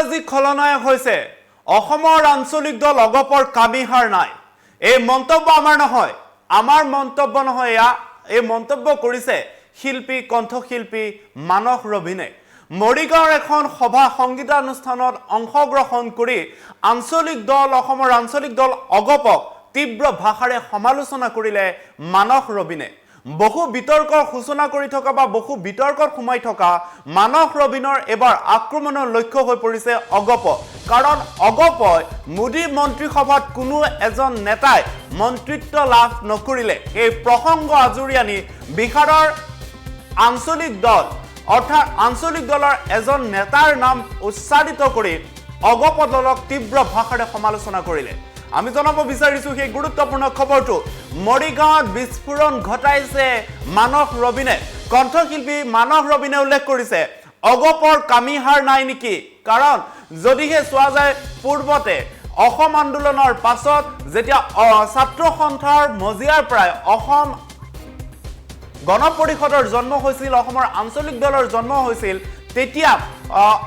আজি খলনায়ক হৈছে অসমৰ আঞ্চলিক দল অগপৰ কামিহাৰ নাই। এই মন্তব্য আমাৰ নহয়, আমাৰ মন্তব্য নহয়, এই মন্তব্য কৰিছে শিল্পী কণ্ঠশিল্পী মানস ৰবিনে। মৰিগাঁৱৰ এখন সভা সংগীতানুষ্ঠানত অংশগ্ৰহণ কৰি অসমৰ আঞ্চলিক দল অগপক তীব্ৰ ভাষাৰে সমালোচনা কৰিলে মানস ৰবিনে। বহু বিতৰ্কৰ সূচনা কৰি থকা বা বহু বিতৰ্কত সোমাই থকা মানস ৰবিনৰ এবাৰ আক্ৰমণৰ লক্ষ্য হৈ পৰিছে অগপ। কাৰণ অগপই মোদী মন্ত্ৰীসভাত কোনো এজন নেতাই মন্ত্ৰিত্ব লাভ নকৰিলে এই প্ৰসংগ আজৰি আনি বিহাৰৰ আঞ্চলিক দল অৰ্থাৎ আঞ্চলিক দলৰ এজন নেতাৰ নাম উচ্চাৰিত কৰি অগপ দলক তীব্ৰ ভাষাৰে সমালোচনা কৰিলে। আমি জনাব বিচাৰিছো সেই গুৰুত্বপূৰ্ণ খবৰটো। মৰিগাঁৱত বিস্ফোৰণ ঘটাইছে মানস ৰবিনে। কণ্ঠশিল্পী মানস ৰবিনে উল্লেখ কৰিছে অগপৰ কামিহাৰ নাই নেকি। কাৰণ যদিহে চোৱা যায় পূৰ্বতে অসম আন্দোলনৰ পাছত যেতিয়া ছাত্ৰ সন্থাৰ মজিয়াৰ পৰাই অসম গণ পৰিষদৰ জন্ম হৈছিল, অসমৰ আঞ্চলিক দলৰ জন্ম হৈছিল, তেতিয়া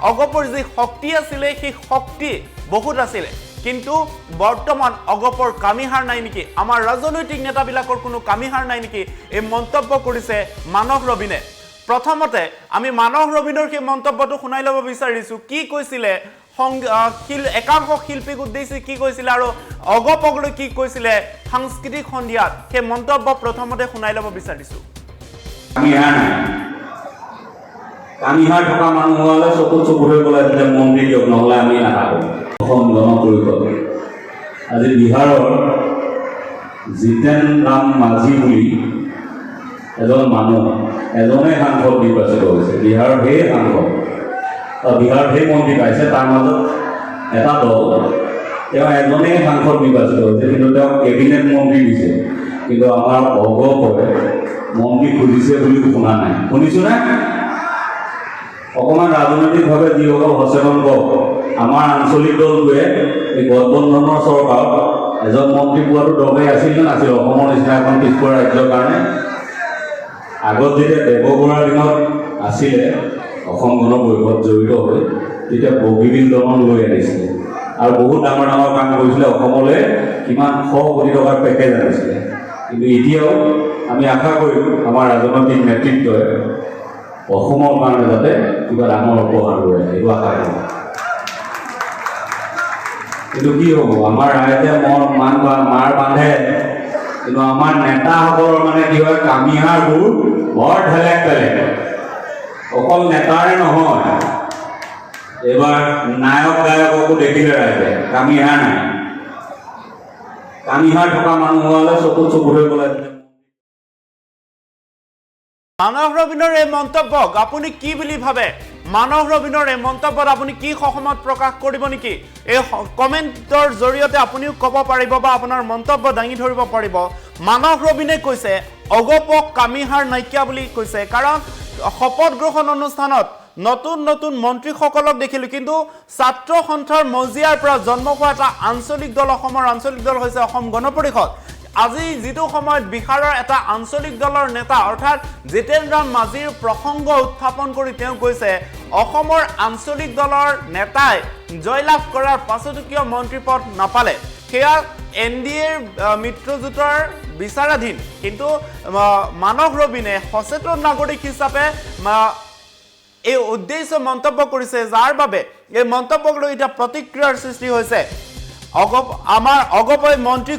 অগপৰ যি শক্তি আছিলে সেই শক্তি বহুত আছিলে। কিন্তু বৰ্তমান অগপৰ কামিহাৰ নাই নেকি, আমাৰ ৰাজনৈতিক নেতাবিলাকৰ কোনো কামিহাৰ নাই নেকি, এই মন্তব্য কৰিছে মানস ৰবিনে। প্ৰথমতে আমি মানস ৰবিনৰ সেই মন্তব্যটো শুনাই ল'ব বিচাৰিছো। কি কৈছিলে একাংশ শিল্পীক উদ্দেশ্যি কি কৈছিলে আৰু অগপক লৈ কি কৈছিলে সাংস্কৃতিক সন্ধিয়াত, সেই মন্তব্য প্ৰথমতে শুনাই ল'ব বিচাৰিছো। কামিহাৰ থকা মানুহ হ'লে চকুত চকু হৈ গ'লে মন্ত্ৰী দিয়ক, নহ'লে আমি নাথাকোঁ। অসম গণ পৰিষদ আজি বিহাৰৰ জিতেন ৰাম মাঝি বুলি এজন মানুহ, এজনে সাংসদ নিৰ্বাচিত হৈছে। বিহাৰৰ সেই সাংসদ, বিহাৰৰ সেই মন্ত্ৰী পাইছে। তাৰ মাজত এটা দল, তেওঁ এজনেই সাংসদ নিৰ্বাচিত হৈছে, কিন্তু তেওঁ কেবিনেট মন্ত্ৰী দিছে। কিন্তু আমাৰ অগপে মন্ত্ৰী খুজিছে বুলি শুনা নাই। শুনিছোনে? অকণমান ৰাজনৈতিকভাৱে যিসকল সচেতন কওক, আমাৰ আঞ্চলিক দলটোৱে এই গঠবন্ধনৰ চৰকাৰত এজন মন্ত্ৰী পোৱাটো দৰকাৰী আছিল নে নাছিল? অসমৰ নিচিনা এখন পিছপৰা ৰাজ্যৰ কাৰণে আগত যেতিয়া দেৱগৌড়াৰ দিনত আছিলে অসম গণ পৰিষদ জড়িত হৈ, তেতিয়া বগীবিল দলন লৈ আনিছিলে আৰু বহুত ডাঙৰ ডাঙৰ কাম কৰিছিলে। অসমলৈ কিমান 100 কোটি টকাৰ পেকেজ আনিছিলে। কিন্তু এতিয়াও আমি আশা কৰিম আমাৰ ৰাজনৈতিক নেতৃত্বই অসমৰ কাৰণে যাতে কিবা ডাঙৰ উপহাৰ লৈ আহে, এইটো আশা কৰোঁ। কিন্তু কি হ'ব, আমাৰ ৰাইজে মাৰ বান্ধে, কিন্তু আমাৰ নেতাসকলৰ মানে কি হয়, কামিহাৰবোৰ বৰ ঢেলেক পেলেক। অকল নেতাৰে নহয়, এইবাৰ নায়ক গায়ককো দেখিলে ৰাইজে কামিহাৰ নাই। কামিহাৰ থকা মানুহ হ'লে চকুত চকু হৈ গ'লে। মানস ৰবিনৰ এই মন্তব্যক আপুনি কি বুলি ভাবে? মানস ৰবিনৰ এই মন্তব্যত আপুনি কি সহমত প্ৰকাশ কৰিব নেকি? এই কমেণ্টৰ জৰিয়তে আপুনিও ক'ব পাৰিব বা আপোনাৰ মন্তব্য দাঙি ধৰিব পাৰিব। মানস ৰবিনে কৈছে অগপক কামিহাৰ নাইকিয়া বুলি কৈছে। কাৰণ শপত গ্ৰহণ অনুষ্ঠানত নতুন নতুন মন্ত্ৰীসকলক দেখিলো, কিন্তু ছাত্ৰ সন্থাৰ মজিয়াৰ পৰা জন্ম হোৱা এটা আঞ্চলিক দল, অসমৰ আঞ্চলিক দল হৈছে অসম গণ পৰিষদ। আজি যিটো সময়ত বিহাৰৰ এটা আঞ্চলিক দলৰ নেতা অৰ্থাৎ জিতেন ৰাম মাঝিৰ প্ৰসংগ উত্থাপন কৰি তেওঁ কৈছে অসমৰ আঞ্চলিক দলৰ নেতাই জয়লাভ কৰাৰ পাছতো কিয় মন্ত্ৰী পদ নাপালে, সেয়া NDAৰ মিত্ৰজোঁটৰ বিচাৰাধীন। কিন্তু মানস ৰবিনে সচেতন নাগৰিক হিচাপে এই উদ্দেশ্য মন্তব্য কৰিছে, যাৰ বাবে এই মন্তব্যক লৈ এতিয়া প্ৰতিক্ৰিয়াৰ সৃষ্টি হৈছে। আমাৰ অগপই মন্ত্ৰী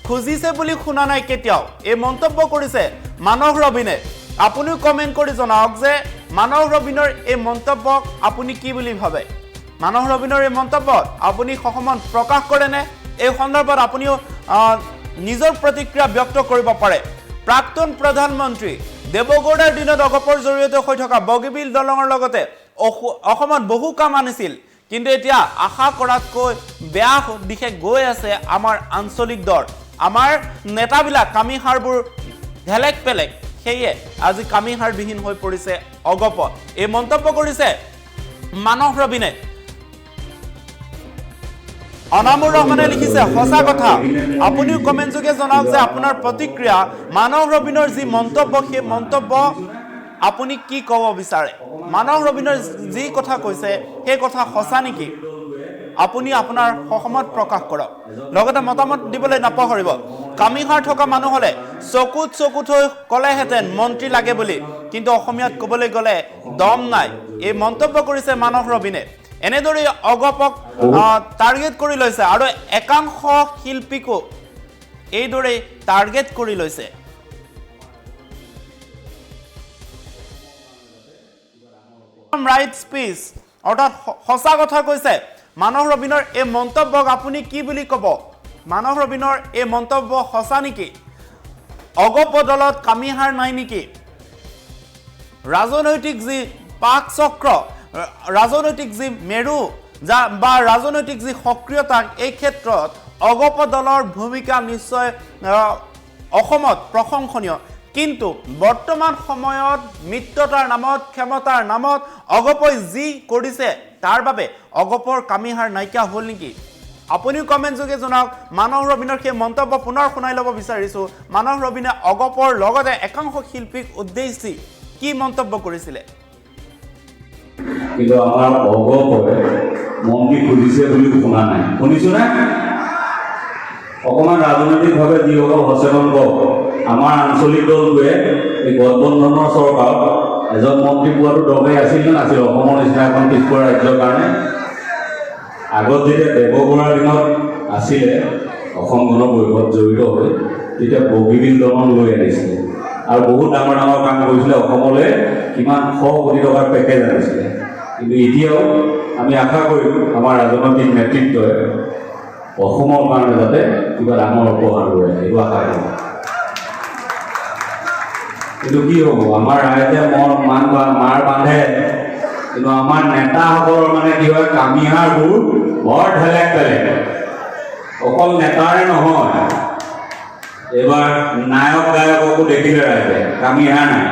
খুজিছে বুলি শুনা নাই কেতিয়াও, এই মন্তব্য কৰিছে মানস ৰবিনে। আপুনিও কমেণ্ট কৰি জনাওক যে মানস ৰবিনৰ এই মন্তব্যক আপুনি কি বুলি ভাবে? মানস ৰবিনৰ এই মন্তব্যত আপুনি সহমত প্ৰকাশ কৰেনে? এই সন্দৰ্ভত আপুনিও নিজৰ প্ৰতিক্ৰিয়া ব্যক্ত কৰিব পাৰে। প্ৰাক্তন প্ৰধানমন্ত্ৰী দেৱগৌড়াৰ দিনত অগপৰ জৰিয়তে হৈ থকা বগীবিল দলঙৰ লগতে অসমত বহু কাম আনিছিল, কিন্তু এতিয়া আশা কৰাতকৈ বেয়া দিশে গৈ আছে আমাৰ আঞ্চলিক দল। আমাৰ নেতাবিলাক কামিহাৰবোৰ ঢেলেক পেলেক, সেয়ে আজি কামিহাৰবিহীন হৈ পৰিছে অগপ। এই মন্তব্য কৰিছে মানস ৰবিনে। অনামুৰ ৰহমানে লিখিছে সঁচা কথা। আপুনিও কমেণ্ট যোগে জনাওক যে আপোনাৰ প্ৰতিক্ৰিয়া। মানস ৰবিনৰ যি মন্তব্য, সেই মন্তব্য আপুনি কি ক'ব বিচাৰে মানস ৰবীন্দ্ৰই যি কথা কৈছে সেই কথা সঁচা নেকি আপুনি আপোনাৰ সহমত প্ৰকাশ কৰক লগতে মতামত দিবলৈ নাপাহৰিব কামিহাৰ থকা মানুহ হলে চকুত হৈ ক'লেহেঁতেন মন্ত্ৰী লাগে বুলি কিন্তু অসমীয়াত ক'বলৈ গ'লে দম নাই এই মন্তব্য কৰিছে মানস ৰবীনে এনেদৰে অগপক টাৰ্গেট কৰি লৈছে আৰু একাংশ শিল্পীকো এইদৰে টাৰ্গেট কৰি লৈছে ৰাইট স্পীচ অৰ্থাৎ সঁচা কথা কৈছে মানস ৰবীনৰ এই মন্তব্যক আপুনি কি বুলি ক'ব মানস ৰবীনৰ এই মন্তব্য সঁচা নেকি অগপ দলত কামিহাৰ নাই নেকি ৰাজনৈতিক যি পাক চক্ৰ ৰাজনৈতিক যি মেৰু বা ৰাজনৈতিক যি সক্ৰিয়তা এই ক্ষেত্ৰত অগপ দলৰ ভূমিকা নিশ্চয় অসমত প্ৰশংসনীয় কিন্তু বৰ্তমান সময়ত মিত্ৰতাৰ নামত ক্ষমতাৰ নামত অগপই যি কৰিছে তাৰ বাবে অগপৰ কামিহাৰ নাইকিয়া হ'ল নেকি আপুনিও কমেন্ট যোগে জনাওক মানস ৰবীনৰ সেই মন্তব্য পুনৰ শুনাই ল'ব বিচাৰিছো মানস ৰবীনে অগপৰ লগতে একাংশ শিল্পীক উদ্দেশ্যি কি মন্তব্য কৰিছিলে কিন্তু আমাৰ অগপৰে মন্ত্ৰী খুজিছে বুলি শুনা নাই শুনিছো না অকণমান ৰাজনৈতিকভাৱে যিসকল সচেতন লোক আমাৰ আঞ্চলিক দলটোৱে এই গঠবন্ধনৰ চৰকাৰত এজন মন্ত্ৰী পোৱাটো দৰকাৰী আছিল নে নাছিল অসমৰ নিচিনা এখন পিছপৰা ৰাজ্যৰ কাৰণে আগত যেতিয়া দেৱবৰুৱাৰ দিনত আছিলে অসম গণ পৰিষদ জড়িত হৈ তেতিয়া বগীবিল দলন লৈ আনিছিলে আৰু বহুত ডাঙৰ কাম কৰিছিলে অসমলৈ কিমান 100 কোটি টকাৰ পেকেজ আনিছিলে কিন্তু এতিয়াও আমি আশা কৰিম আমাৰ ৰাজনৈতিক নেতৃত্বই অসমৰ কাৰণে যাতে কিবা ডাঙৰ উপহাৰ লৈ আহে এইটো আশা কৰোঁ কিন্তু কি হ'ব আমাৰ ৰাইজে মাৰ বান্ধে কিন্তু আমাৰ নেতাসকলৰ মানে কি হয় কামিহাৰবোৰ বৰ ঠেলেক অকল নেতাৰে নহয় এইবাৰ নায়ক গায়ককো দেখিলে ৰাইজে কামিহাৰ নাই